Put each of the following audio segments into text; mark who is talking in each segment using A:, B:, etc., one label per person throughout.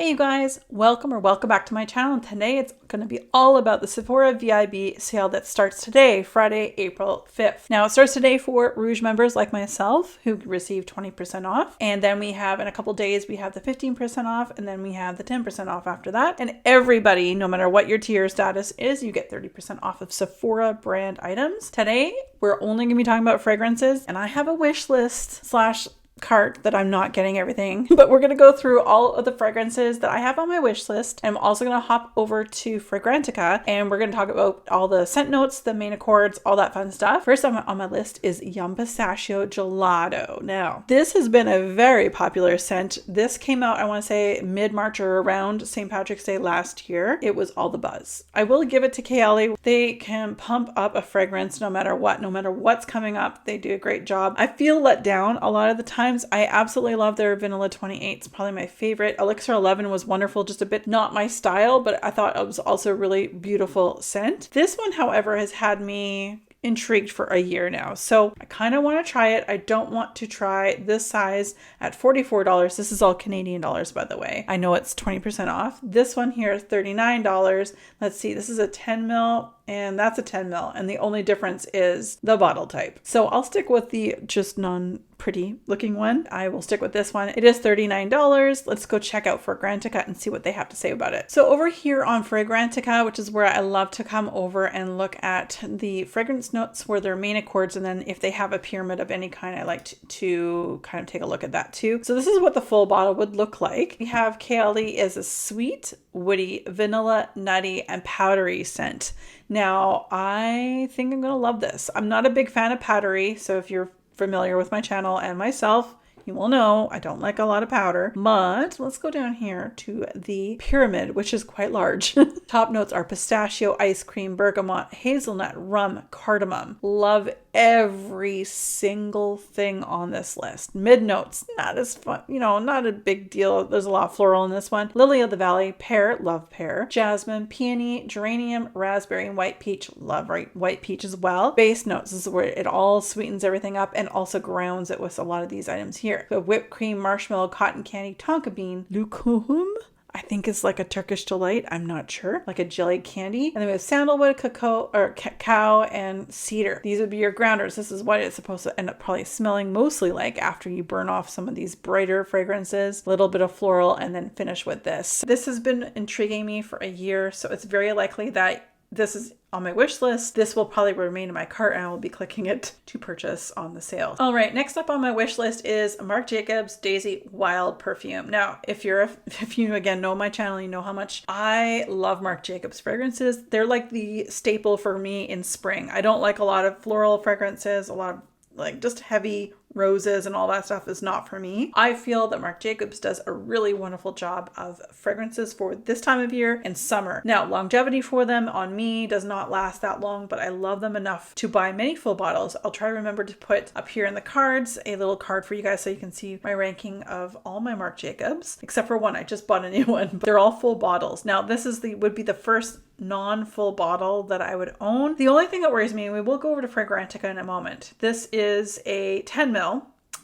A: Hey you guys, welcome back to my channel. And today it's going to be all about the Sephora VIB sale that starts today, Friday, April 5th. Now it starts today for Rouge members like myself who receive 20% off. And then we have in a couple days, we have the 15% off and then we have the 10% off after that. And everybody, no matter what your tier status is, you get 30% off of Sephora brand items. Today, we're only going to be talking about fragrances and I have a wish list / cart that I'm not getting everything, but we're going to go through all of the fragrances that I have on my wish list. I'm also going to hop over to Fragrantica and we're going to talk about all the scent notes, the main accords, all that fun stuff. First on my list is Yum Pistachio Gelato. Now, this has been a very popular scent. This came out, I want to say mid-March or around St. Patrick's Day last year. It was all the buzz. I will give it to Kayali. They can pump up a fragrance no matter what, no matter what's coming up. They do a great job. I feel let down a lot of the time. I absolutely love their Vanilla 28. It's probably my favorite. Elixir 11 was wonderful, just a bit not my style, but I thought it was also a really beautiful scent. This one, however, has had me intrigued for a year now. So I kind of want to try it. I don't want to try this size at $44. This is all Canadian dollars, by the way. I know it's 20% off. This one here is $39. Let's see, this is a 10 ml and that's a 10 ml. And the only difference is the bottle type. So I'll stick with the just non-pretty looking one. I will stick with this one. It is $39. Let's go check out Fragrantica and see what they have to say about it. So over here on Fragrantica, which is where I love to come over and look at the fragrance notes where their main accords, and then if they have a pyramid of any kind, I like to kind of take a look at that too. So this is what the full bottle would look like. We have Kayali is a sweet, woody, vanilla, nutty, and powdery scent. Now, I think I'm going to love this. I'm not a big fan of powdery, so if you're familiar with my channel and myself, you will know I don't like a lot of powder, but let's go down here to the pyramid, which is quite large. Top notes are pistachio, ice cream, bergamot, hazelnut, rum, cardamom. Love every single thing on this list. Mid notes, not as fun, not a big deal. There's a lot of floral in this one. Lily of the Valley, pear, love pear. Jasmine, peony, geranium, raspberry, and white peach. Love white peach as well. Base notes, this is where it all sweetens everything up and also grounds it with a lot of these items here. So whipped cream, marshmallow, cotton candy, tonka bean, lukum, I think is like a Turkish delight. I'm not sure. Like a jelly candy. And then we have sandalwood, cacao, and cedar. These would be your grounders. This is what it's supposed to end up probably smelling mostly like after you burn off some of these brighter fragrances. A little bit of floral and then finish with this. This has been intriguing me for a year, so it's very likely that this is on my wish list. This will probably remain in my cart and I will be clicking it to purchase on the sale. All right, next up on my wish list is Marc Jacobs Daisy Wild Perfume. Now, if you again know my channel, you know how much I love Marc Jacobs fragrances. They're like the staple for me in spring. I don't like a lot of floral fragrances, a lot of like just heavy roses and all that stuff is not for me. I feel that Marc Jacobs does a really wonderful job of fragrances for this time of year and summer. Now, longevity for them on me does not last that long, but I love them enough to buy many full bottles. I'll try to remember to put up here in the cards a little card for you guys so you can see my ranking of all my Marc Jacobs, except for one. I just bought a new one, but they're all full bottles. Now, this is would be the first non-full bottle that I would own. The only thing that worries me, and we will go over to Fragrantica in a moment, this is a 10 ml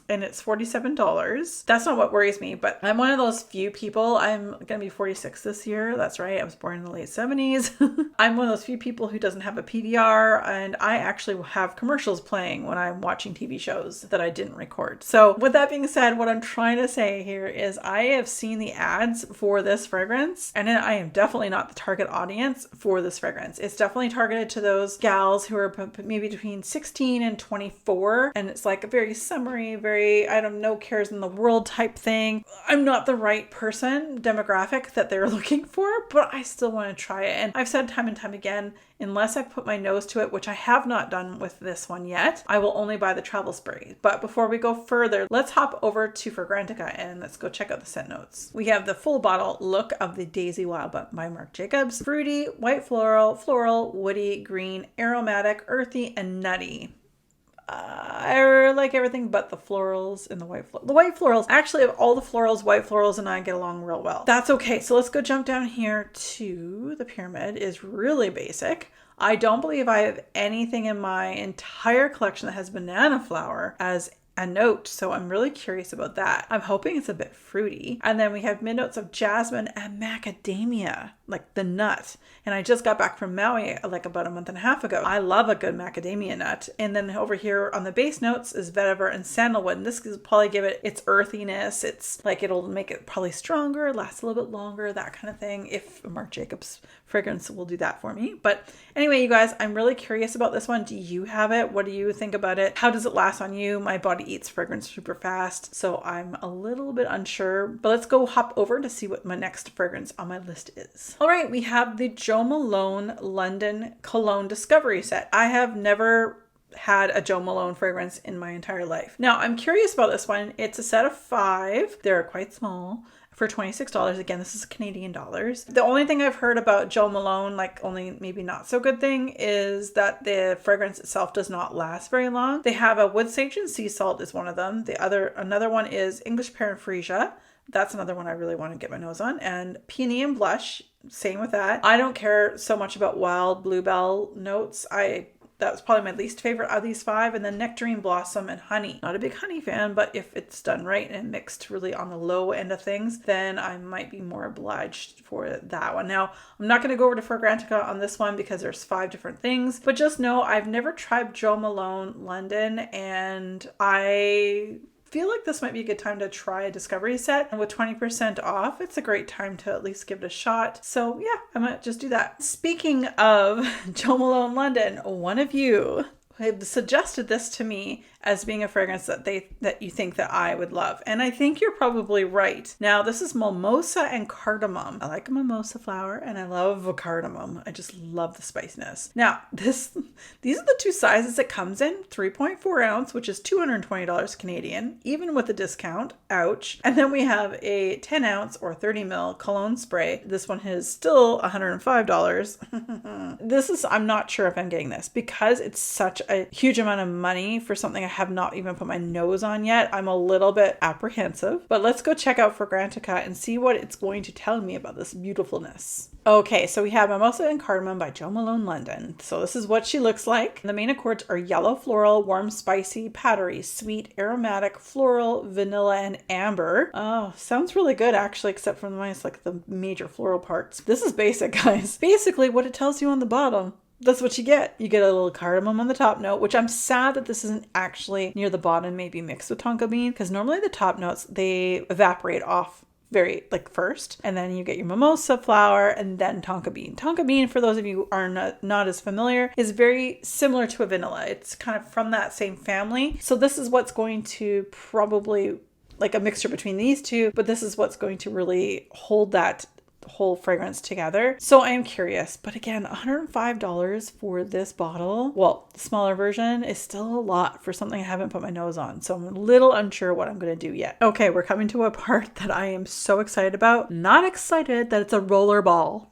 A: and it's $47. That's not what worries me, but I'm one of those few people. I'm gonna be 46 this year. That's right. I was born in the late 70s. I'm one of those few people who doesn't have a PDR, and I actually have commercials playing when I'm watching TV shows that I didn't record. So with that being said, what I'm trying to say here is I have seen the ads for this fragrance, and I am definitely not the target audience for this fragrance. It's definitely targeted to those gals who are maybe between 16 and 24, and it's like a very summery, very I don't know, cares in the world type thing. I'm not the right person demographic that they're looking for, but I still want to try it. And I've said time and time again, unless I put my nose to it, which I have not done with this one yet, I will only buy the travel spray. But before we go further, let's hop over to Fragrantica and let's go check out the scent notes. We have the full bottle look of the Daisy Wild by Marc Jacobs. Fruity, white floral, woody, green, aromatic, earthy, and nutty. I like everything but the florals and the white florals. The white florals, actually of all the florals, white florals and I get along real well. That's okay. So let's go jump down here to the pyramid. Is really basic. I don't believe I have anything in my entire collection that has banana flower as a note. So I'm really curious about that. I'm hoping it's a bit fruity. And then we have mid notes of jasmine and macadamia, like the nut. And I just got back from Maui like about a month and a half ago. I love a good macadamia nut. And then over here on the base notes is vetiver and sandalwood. And this will probably give it its earthiness. It's like, it'll make it probably stronger, last a little bit longer, that kind of thing. If Marc Jacobs fragrance will do that for me. But anyway, you guys, I'm really curious about this one. Do you have it? What do you think about it? How does it last on you? My body eats fragrance super fast, so I'm a little bit unsure, but let's go hop over to see what my next fragrance on my list is. All right, we have the Jo Malone London Cologne Discovery Set. I have never had a Jo Malone fragrance in my entire life. Now, I'm curious about this one. It's a set of 5. They're quite small. For $26. Again, this is Canadian dollars. The only thing I've heard about Jo Malone, like only maybe not so good thing, is that the fragrance itself does not last very long. They have a wood sage and sea salt is one of them. Another one is English pear and freesia. That's another one I really want to get my nose on. And peony and blush, same with that. I don't care so much about wild bluebell notes. That was probably my least favorite of these 5. And then nectarine, blossom, and honey. Not a big honey fan, but if it's done right and mixed really on the low end of things, then I might be more obliged for that one. Now, I'm not going to go over to Fragrantica on this one because there's 5 different things, but just know I've never tried Jo Malone London, and I feel like this might be a good time to try a discovery set, and with 20% off, it's a great time to at least give it a shot. So yeah, I might just do that. Speaking of Jo Malone London, one of you have suggested this to me as being a fragrance that you think that I would love. And I think you're probably right. Now, this is mimosa and cardamom. I like a mimosa flower and I love a cardamom. I just love the spiciness. Now, these are the 2 sizes it comes in. 3.4 ounce, which is $220 Canadian, even with a discount. Ouch. And then we have a 10 ounce or 30 ml cologne spray. This one is still $105. I'm not sure if I'm getting this because it's such a huge amount of money for something I have not even put my nose on yet. I'm a little bit apprehensive, but let's go check out Fragrantica and see what it's going to tell me about this beautifulness. Okay, so we have Mimosa and Cardamom by Jo Malone London. So this is what she looks like. The main accords are yellow floral, warm spicy, powdery, sweet, aromatic, floral, vanilla, and amber. Oh, sounds really good actually, except for the major floral parts. This is basic, guys. Basically what it tells you on the bottom. That's what you get. You get a little cardamom on the top note, which I'm sad that this isn't actually near the bottom, maybe mixed with tonka bean, because normally the top notes, they evaporate off first, and then you get your mimosa flower and then tonka bean. Tonka bean, for those of you who are not as familiar, is very similar to a vanilla. It's kind of from that same family. So this is what's going to probably, like a mixture between these two, but this is what's going to really hold that whole fragrance together. So I am curious, but again, $105 for this bottle. Well, the smaller version is still a lot for something I haven't put my nose on. So I'm a little unsure what I'm going to do yet. Okay, we're coming to a part that I am so excited about. Not excited that it's a roller ball.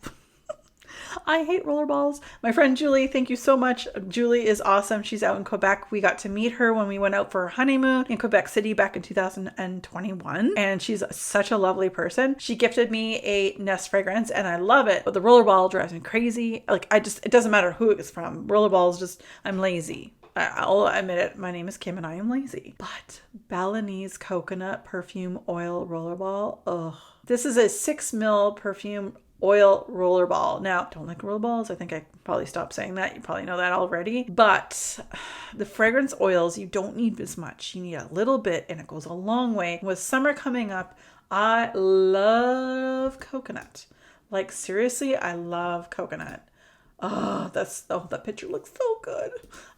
A: I hate rollerballs. My friend Julie, thank you so much. Julie is awesome. She's out in Quebec. We got to meet her when we went out for a honeymoon in Quebec City back in 2021. And she's such a lovely person. She gifted me a Nest fragrance and I love it. But the rollerball drives me crazy. It doesn't matter who it's from. Rollerballs, I'm lazy. I'll admit it. My name is Kim and I am lazy. But Balinese coconut perfume oil rollerball. Ugh. This is a 6 ml perfume oil rollerball. Now, don't like rollerballs. I think I probably stopped saying that. You probably know that already. But the fragrance oils, you don't need as much. You need a little bit and it goes a long way. With summer coming up, I love coconut. Like seriously, I love coconut. Oh, that picture looks so good.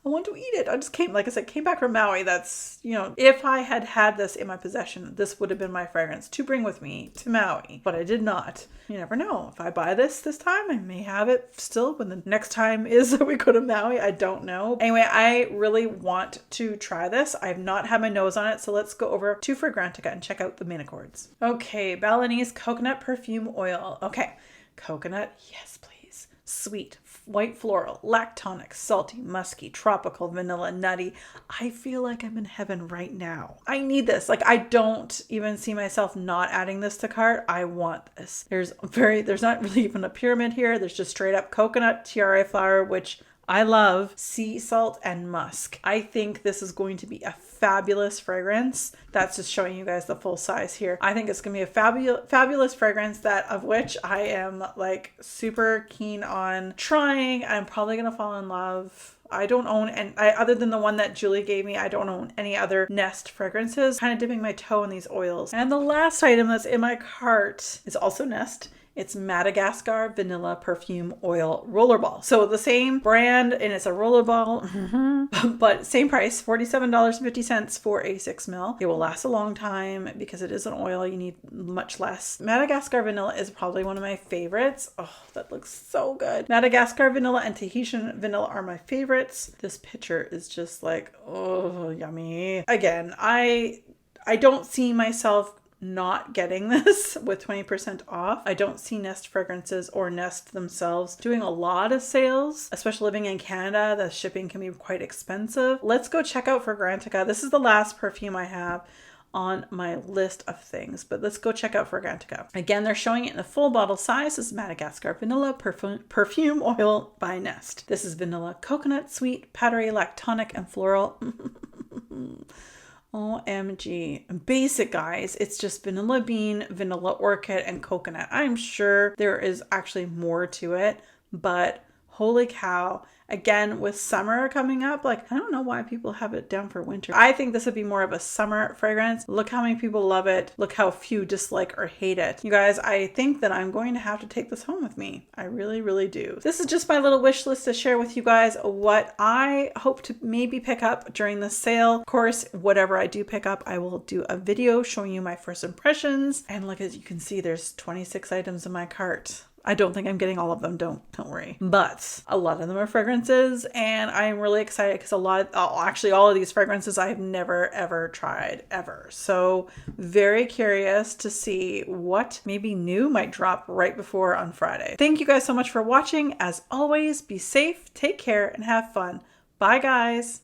A: I want to eat it. I just came back from Maui. That's, if I had this in my possession, this would have been my fragrance to bring with me to Maui, but I did not. You never know. If I buy this time, I may have it still when the next time is that we go to Maui. I don't know. Anyway, I really want to try this. I've not had my nose on it, so let's go over to Fragrantica and check out the main accords. Okay, Balinese coconut perfume oil. Okay, coconut, yes please. Sweet, white floral, lactonic, salty, musky, tropical, vanilla, nutty. I feel like I'm in heaven right now. I need this. I don't even see myself not adding this to cart. I want this. There's not really even a pyramid here. There's just straight up coconut tiare flower, which I love sea salt and musk. I think this is going to be a fabulous fragrance. That's just showing you guys the full size here. I think it's going to be a fabulous fragrance that of which I am like super keen on trying. I'm probably going to fall in love. I don't own, and other than the one that Julie gave me, I don't own any other Nest fragrances. Kind of dipping my toe in these oils. And the last item that's in my cart is also Nest. It's Madagascar Vanilla Perfume Oil Rollerball. So the same brand, and it's a rollerball, but same price, $47.50 for a 6 ml. It will last a long time because it is an oil. You need much less. Madagascar Vanilla is probably one of my favorites. Oh, that looks so good. Madagascar Vanilla and Tahitian Vanilla are my favorites. This picture is just like, oh, yummy. Again, I don't see myself not getting this with 20% off. I don't see Nest fragrances or Nest themselves doing a lot of sales, especially living in Canada. The shipping can be quite expensive. Let's go check out Fragrantica. This is the last perfume I have on my list of things, but let's go check out Fragrantica. Again, they're showing it in the full bottle size. This is Madagascar Vanilla Perfume Oil by Nest. This is vanilla, coconut, sweet, powdery, lactonic, and floral. OMG. Basic, guys. It's just vanilla bean, vanilla orchid, and coconut. I'm sure there is actually more to it, but holy cow. Again, with summer coming up, like, I don't know why people have it down for winter. I think this would be more of a summer fragrance. Look how many people love it. Look how few dislike or hate it. You guys, I think that I'm going to have to take this home with me. I really, really do. This is just my little wish list to share with you guys what I hope to maybe pick up during the sale. Of course, whatever I do pick up, I will do a video showing you my first impressions. And look, as you can see, there's 26 items in my cart. I don't think I'm getting all of them, don't worry. But a lot of them are fragrances, and I'm really excited because all of these fragrances I have never ever tried ever. So very curious to see what maybe new might drop right before on Friday. Thank you guys so much for watching. As always, be safe, take care, and have fun. Bye guys.